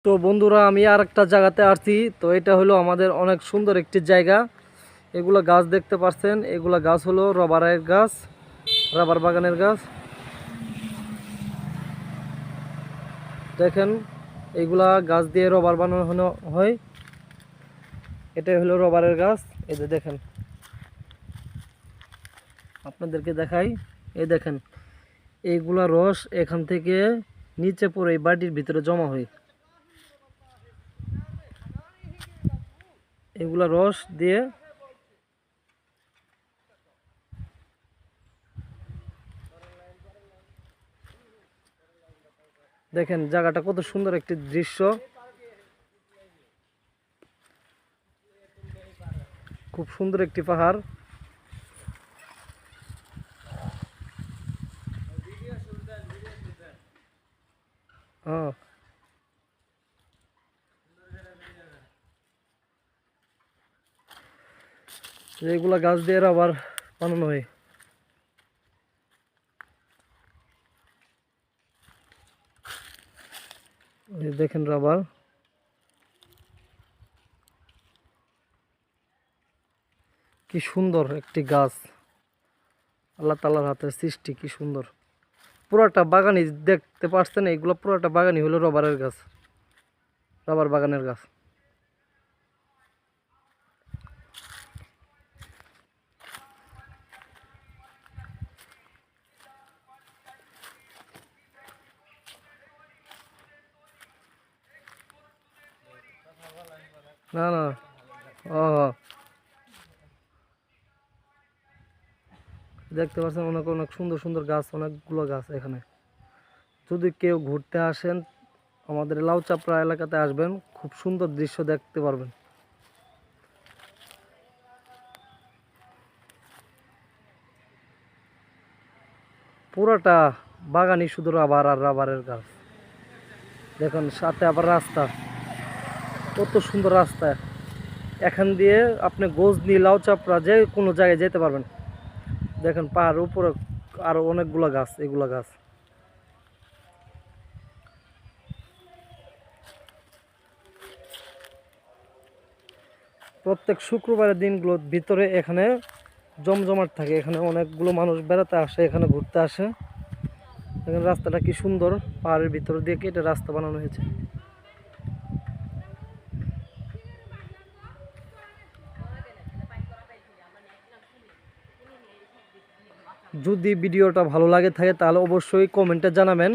তো বন্ধুরা, আমি আর একটা জায়গাতে আসছি। তো এটা হলো আমাদের অনেক সুন্দর একটি জায়গা। এগুলা গাছ দেখতে পাচ্ছেন, এগুলা গাছ হলো রবারের গাছ, রাবার বাগানের গাছ। দেখেন, এগুলা গাছ দিয়ে রবার বানানো হয়। এটাই হলো রবারের গাছ। এই যে দেখেন, আপনাদেরকে দেখাই। এই দেখেন, এইগুলা রস এখান থেকে নিচে পড়ে এই বাটির ভিতরে জমা হয়। এগুলা রস দিয়ে দেখেন জায়গাটা কত সুন্দর একটি দৃশ্য, খুব সুন্দর একটি পাহাড়। হ্যাঁ, এগুলা গাছ দিয়ে আবার বানানো হয়। এই দেখেন রাবার, কি সুন্দর একটি গাছ, আল্লাহ তাআলার হাতের সৃষ্টি, কি সুন্দর। পুরোটা বাগানই দেখতে পাচ্ছেন, এইগুলো পুরোটা বাগানই হলো রবারের গাছ, রবার বাগানের গাছ। না না, ও দেখতে পাচ্ছেন অনেক অনেক সুন্দর সুন্দর গাছ, অনেকগুলো গাছ এখানে। যদি কেউ ঘুরতে আসেন, আমাদের লাউচাপড়া এলাকাতে আসবেন, খুব সুন্দর দৃশ্য দেখতে পারবেন। পুরোটা বাগানই শুধু রাবার আর রাবারের গাছ। দেখুন, সাথে আবার রাস্তা, কত সুন্দর রাস্তা। এখান দিয়ে আপনি গজনি লাউচাপড়া যে কোনো জায়গায় যেতে পারবেন। দেখেন পাহাড়ের উপরে আরো অনেকগুলো গাছ, এগুলা গাছ। প্রত্যেক শুক্রবারের দিনগুলোর ভিতরে এখানে জমজমাট থাকে। এখানে অনেকগুলো মানুষ বেড়াতে আসে, এখানে ঘুরতে আসে। এখানে রাস্তাটা কি সুন্দর, পাহাড়ের ভিতর দিয়ে কেটে রাস্তা বানানো হয়েছে। যদি ভিডিওটা ভালো লাগে থাকে তাহলে অবশ্যই কমেন্টে জানাবেন।